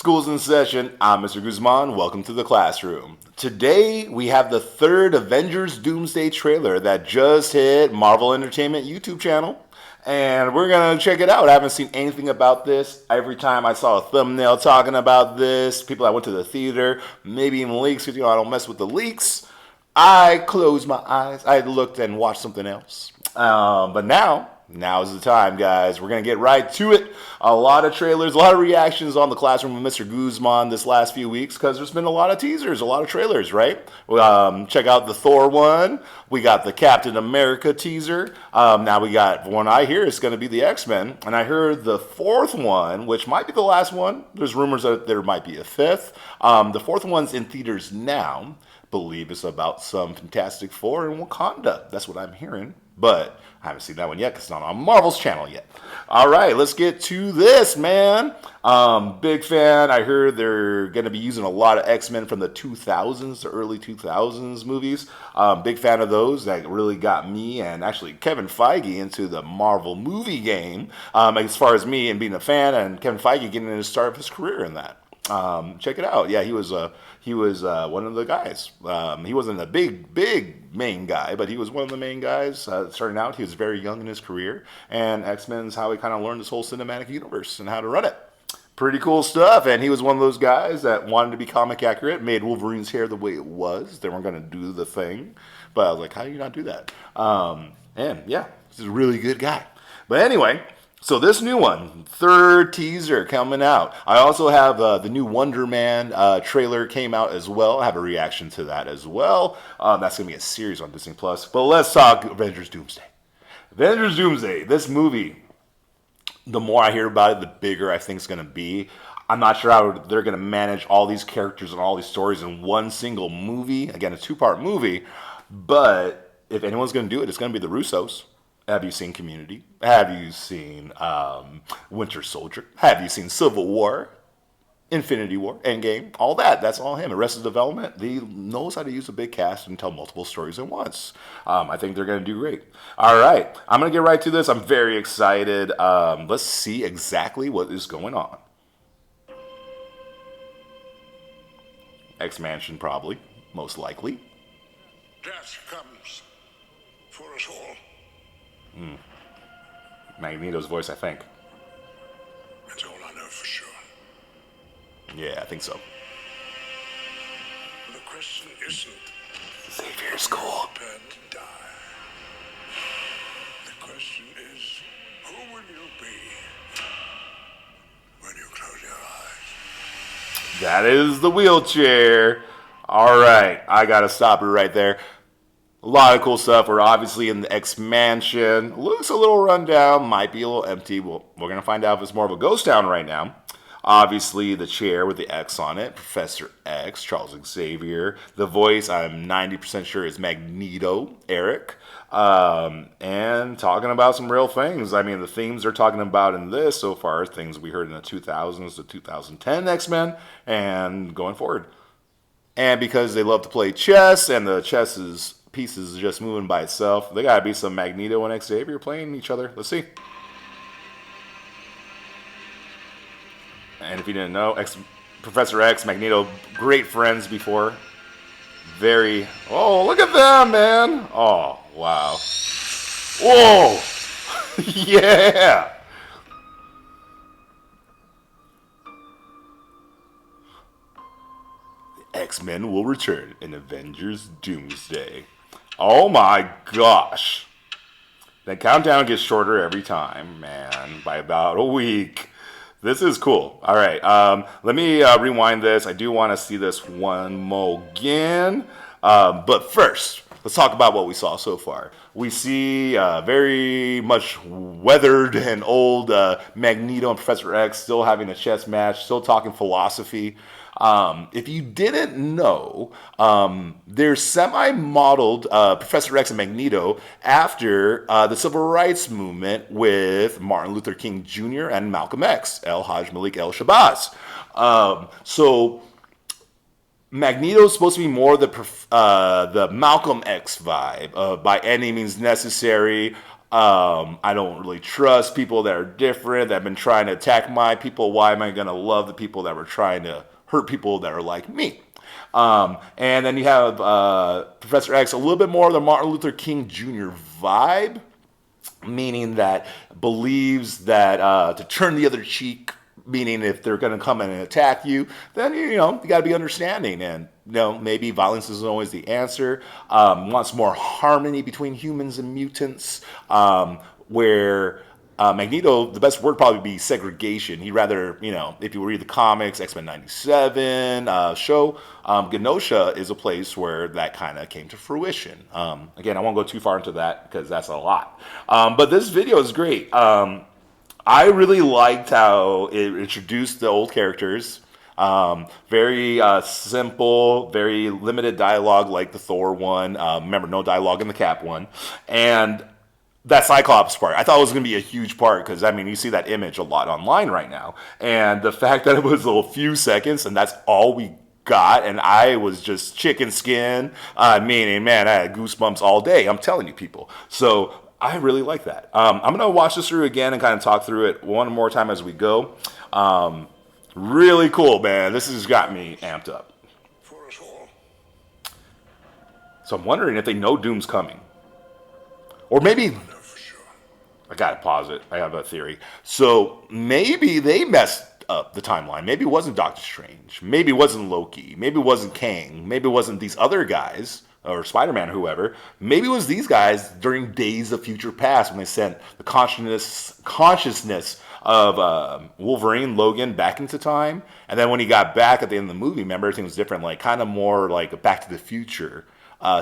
School's in session. I'm Mr. Guzman. Welcome to the classroom. Today we have the third Avengers Doomsday trailer that just hit Marvel Entertainment YouTube channel. And we're going to check it out. I haven't seen anything about this. Every time I saw a thumbnail talking about this, people that went to the theater, maybe even leaks, because I don't mess with the leaks, I closed my eyes. I looked and watched something else. But now is the time, guys. We're going to get right to it. A lot of trailers, a lot of reactions on the classroom with Mr. Guzman this last few weeks because there's been a lot of teasers, a lot of trailers, right? Check out the Thor one. We got the Captain America teaser. Now we got one I hear is going to be the X-Men. And I heard the fourth one, which might be the last one. There's rumors that there might be a fifth. The fourth one's in theaters now. Believe it's about some Fantastic Four in Wakanda. That's what I'm hearing. But I haven't seen that one yet because it's not on Marvel's channel yet. All right, let's get to this, man. Big fan. I heard they're going to be using a lot of X-Men from the 2000s, the early 2000s movies. Big fan of those. That really got me and actually Kevin Feige into the Marvel movie game. As far as me and being a fan and Kevin Feige getting the start of his career in that. Check it out. Yeah, he was one of the guys. He wasn't a big main guy, but he was one of the main guys starting out. He was very young in his career, and X-Men's how he kind of learned this whole cinematic universe and how to run it. Pretty cool stuff, and he was one of those guys that wanted to be comic accurate, made Wolverine's hair the way it was. They weren't going to do the thing, but I was like, how do you not do that? And yeah, he's a really good guy. But anyway, so this new one, third teaser coming out. I also have the new Wonder Man trailer came out as well. I have a reaction to that as well. That's going to be a series on Disney+. But let's talk Avengers Doomsday. Avengers Doomsday, this movie, the more I hear about it, the bigger I think it's going to be. I'm not sure how they're going to manage all these characters and all these stories in one single movie. Again, a two-part movie. But if anyone's going to do it, it's going to be the Russos. Have you seen Community? Have you seen Winter Soldier? Have you seen Civil War? Infinity War? Endgame? All that. That's all him. Arrested Development. He knows how to use a big cast and tell multiple stories at once. I think they're going to do great. All right. I'm going to get right to this. I'm very excited. Let's see exactly what is going on. X-Mansion probably. Most likely. Death comes for us all. Magneto's voice, I think. That's all I know for sure. Yeah, I think so. The question isn't Xavier's cool. prepared to die. The question is, who will you be when you close your eyes? That is the wheelchair. All right, I gotta stop it right there. A lot of cool stuff. We're obviously in the X-Mansion. Looks a little run down, might be a little empty. Well, we're going to find out if it's more of a ghost town right now. Obviously, the chair with the X on it, Professor X, Charles Xavier. The voice, I'm 90% sure, is Magneto, Eric. And talking about some real things. I mean, the themes they're talking about in this so far are things we heard in the 2000s to 2010 X-Men and going forward. And because they love to play chess, and the chess is pieces just moving by itself. They gotta be some Magneto and Xavier playing each other. Let's see. And if you didn't know, Professor X, Magneto, great friends before. Very. Oh, look at them, man. Oh, wow. Whoa. Yeah. The X-Men will return in Avengers Doomsday. Oh my gosh. The countdown gets shorter every time, man, by about a week. This is cool. All right, let me rewind this. I do want to see this one more again. But first, let's talk about what we saw so far. We see very much weathered and old Magneto and Professor X still having a chess match, still talking philosophy. If you didn't know, they're semi-modeled Professor X and Magneto after the Civil Rights Movement with Martin Luther King Jr. and Malcolm X, El Haj Malik El Shabazz. So Magneto's supposed to be more the Malcolm X vibe, by any means necessary. I don't really trust people that are different, that have been trying to attack my people. Why am I going to love the people that were trying to hurt people that are like me? And then you have Professor X, a little bit more of the Martin Luther King Jr. vibe, meaning that believes that to turn the other cheek, meaning if they're going to come in and attack you, then you got to be understanding, and maybe violence isn't always the answer. Wants more harmony between humans and mutants, where Magneto, the best word probably be segregation. He'd rather, if you read the comics, X-Men 97 show, Genosha is a place where that kind of came to fruition. Again, I won't go too far into that because that's a lot. But this video is great. I really liked how it introduced the old characters. Very simple, very limited dialogue like the Thor one. Remember, no dialogue in the Cap one. And that Cyclops part, I thought it was going to be a huge part because, you see that image a lot online right now. And the fact that it was a few seconds and that's all we got, and I was just chicken skin, meaning, man, I had goosebumps all day. I'm telling you, people. So I really like that. I'm going to watch this through again and kind of talk through it one more time as we go. Really cool, man. This has got me amped up. For us all. So I'm wondering if they know Doom's coming. Or maybe, No, for sure. I gotta pause it. I have a theory. So maybe they messed up the timeline. Maybe it wasn't Doctor Strange. Maybe it wasn't Loki. Maybe it wasn't Kang. Maybe it wasn't these other guys or Spider-Man or whoever. Maybe it was these guys during Days of Future Past when they sent the consciousness of Wolverine, Logan back into time. And then when he got back at the end of the movie, remember, everything was different, like kind of more like a Back to the Future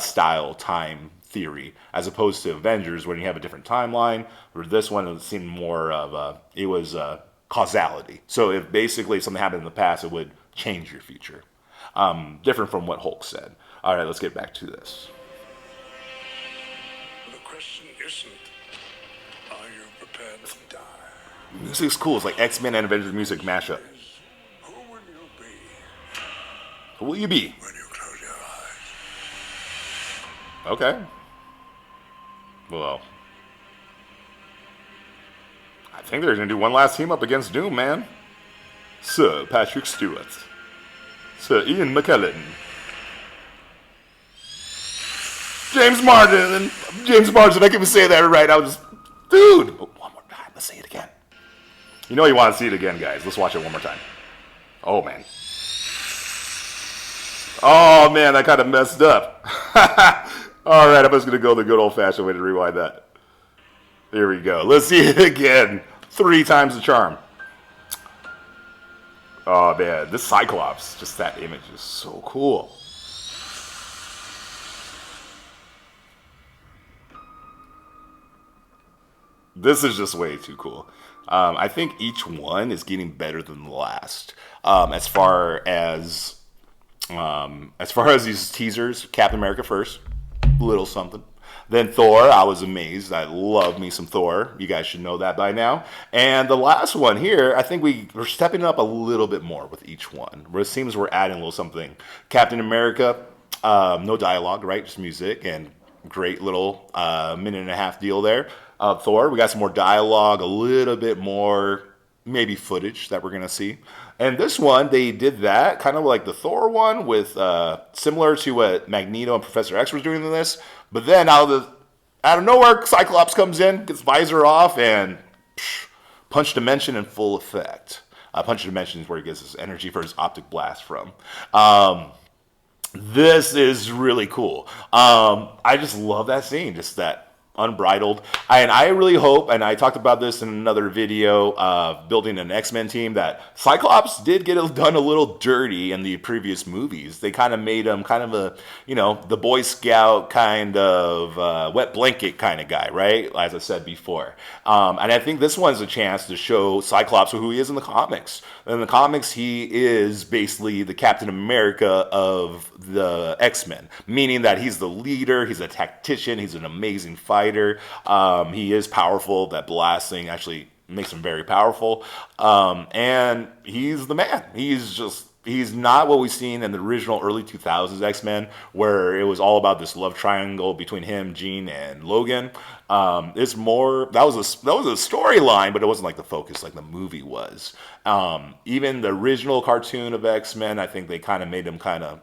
style time theory, as opposed to Avengers when you have a different timeline. Or this one, it seemed more of it was causality. So if basically something happened in the past, it would change your future. Different from what Hulk said. All right, let's get back to this. The question isn't, are you prepared to die? Music's cool. It's like X-Men and Avengers music mashup. Who will you be Who will you be? when you close your eyes? Okay. Well, I think they're going to do one last team up against Doom, man. Sir Patrick Stewart. Sir Ian McKellen. James Marsden. James Marsden, I can even say that right. I was just, dude. Oh, one more time. Let's say it again. You know you want to see it again, guys. Let's watch it one more time. Oh, man. Oh, man, I kind of messed up. All right, I'm just going to go the good old-fashioned way to rewind that. Here we go. Let's see it again. 3 times the charm. Oh, man. This Cyclops, just that image is so cool. This is just way too cool. I think each one is getting better than the last. As far as these teasers, Captain America first, little something. Then Thor, I was amazed. I love me some Thor. You guys should know that by now. And the last one here, I think we're stepping up a little bit more with each one. Where it seems we're adding a little something. Captain America, no dialogue, right? Just music and great little minute and a half deal there. Thor, we got some more dialogue, a little bit more maybe footage that we're going to see. And this one, they did that, kind of like the Thor one, with similar to what Magneto and Professor X were doing in this. But then out of nowhere, Cyclops comes in, gets visor off, and Punch Dimension in full effect. Punch Dimension is where he gets his energy for his optic blast from. This is really cool. I just love that scene, just that unbridled. And I really hope, and I talked about this in another video of building an X-Men team, that Cyclops did get it done a little dirty in the previous movies. They kind of made him kind of a, the Boy Scout kind of wet blanket kind of guy, right? As I said before. And I think this one's a chance to show Cyclops who he is in the comics. In the comics, he is basically the Captain America of the X-Men, meaning that he's the leader, he's a tactician, he's an amazing fighter. He is powerful. That blasting actually makes him very powerful. And he's the man. He's not what we've seen in the original early 2000s X-Men, where it was all about this love triangle between him, Jean, and Logan. It's more that was a storyline, but it wasn't like the focus like the movie was. Even the original cartoon of X-Men, I think they kind of made him kind of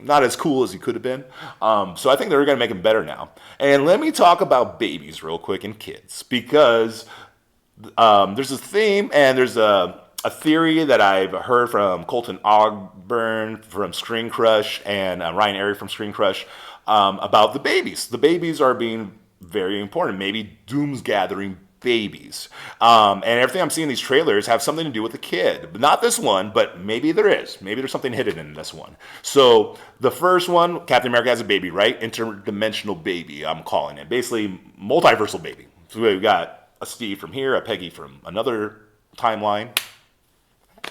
not as cool as he could have been. So I think they're going to make him better now. And let me talk about babies real quick and kids, because there's a theme and there's a theory that I've heard from Colton Ogburn from Screen Crush and Ryan Airy from Screen Crush about the babies. The babies are being very important, maybe doomsgathering babies. And everything I'm seeing in these trailers have something to do with the kid. But not this one, but maybe there is. Maybe there's something hidden in this one. So the first one, Captain America has a baby, right? Interdimensional baby, I'm calling it. Basically, multiversal baby. So we've got a Steve from here, a Peggy from another timeline.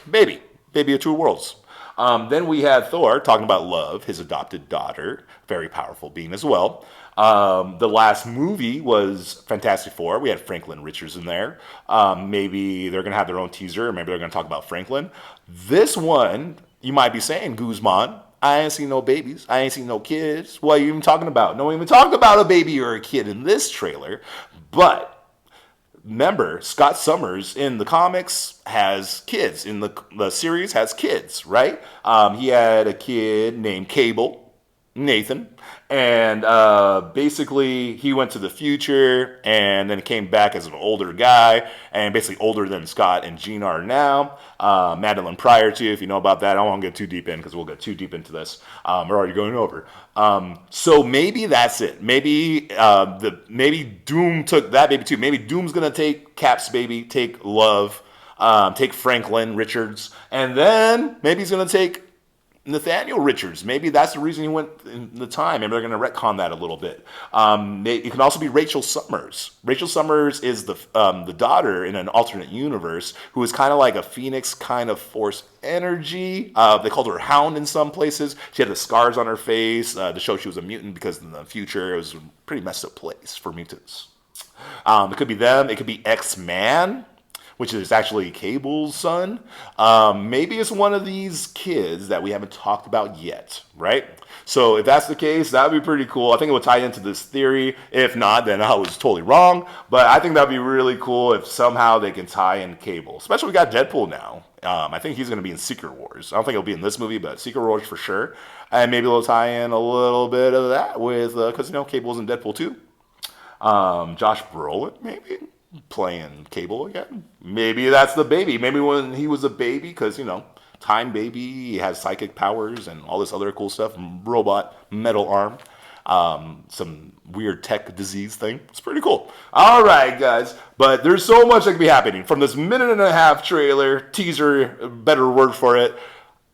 Baby of two worlds. Then we had Thor talking about love, his adopted daughter, very powerful being as well. The last movie was Fantastic Four. We had Franklin Richards in there. Maybe they're going to have their own teaser, or maybe they're going to talk about Franklin. This one, you might be saying, Guzman, I ain't seen no babies. I ain't seen no kids. What are you even talking about? No one even talked about a baby or a kid in this trailer. But remember, Scott Summers in the comics has kids. In the series has kids, right? He had a kid named Cable, Nathan. And basically, he went to the future and then came back as an older guy, and basically older than Scott and Jean are now. Madeline Pryor, too, if you know about that. I don't want to get too deep in because we'll get too deep into this. We're already going over. So maybe that's it. Maybe maybe Doom took that baby, too. Maybe Doom's going to take Cap's baby, take Love, take Franklin Richards, and then maybe he's going to take Nathaniel Richards. Maybe that's the reason he went in the time. Maybe they're going to retcon that a little bit. It can also be Rachel Summers. Rachel Summers is the daughter in an alternate universe who is kind of like a phoenix kind of force energy. They called her Hound in some places. She had the scars on her face to show she was a mutant because in the future it was a pretty messed up place for mutants. It could be them. It could be X-Man, which is actually Cable's son. Maybe it's one of these kids that we haven't talked about yet, right? So if that's the case, that would be pretty cool. I think it would tie into this theory. If not, then I was totally wrong. But I think that would be really cool if somehow they can tie in Cable. Especially we got Deadpool now. I think he's going to be in Secret Wars. I don't think he'll be in this movie, but Secret Wars for sure. And maybe they'll tie in a little bit of that with, because, Cable's in Deadpool too. Josh Brolin, maybe? Playing Cable again. Maybe that's the baby. Maybe when he was a baby, because, time baby, he has psychic powers and all this other cool stuff. Robot, metal arm, some weird tech disease thing. It's pretty cool. All right, guys. But there's so much that could be happening from this minute and a half trailer, teaser, better word for it.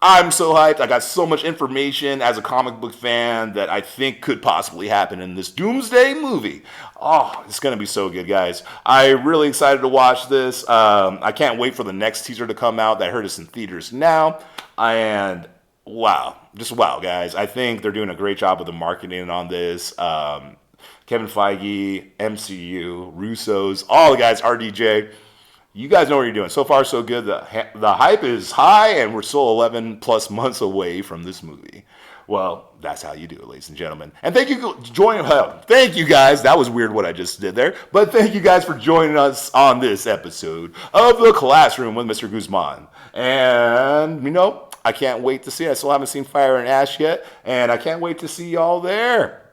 I'm so hyped. I got so much information as a comic book fan that I think could possibly happen in this Doomsday movie. Oh, it's going to be so good, guys. I'm really excited to watch this. I can't wait for the next teaser to come out. I heard it's in theaters now. And wow, just wow, guys. I think they're doing a great job with the marketing on this. Kevin Feige, MCU, Russo's, all the guys, RDJ. You guys know what you're doing. So far, so good. The hype is high, and we're still 11 plus months away from this movie. Well, that's how you do it, ladies and gentlemen. And thank you for joining. Thank you, guys. That was weird what I just did there. But thank you guys for joining us on this episode of The Classroom with Mr. Guzman. And, I can't wait to see it. I still haven't seen Fire and Ash yet, and I can't wait to see y'all there.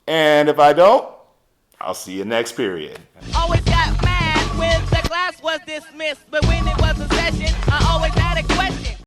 And if I don't, I'll see you next period. Always got mad when the class was dismissed, but when it was a session, I always had a question.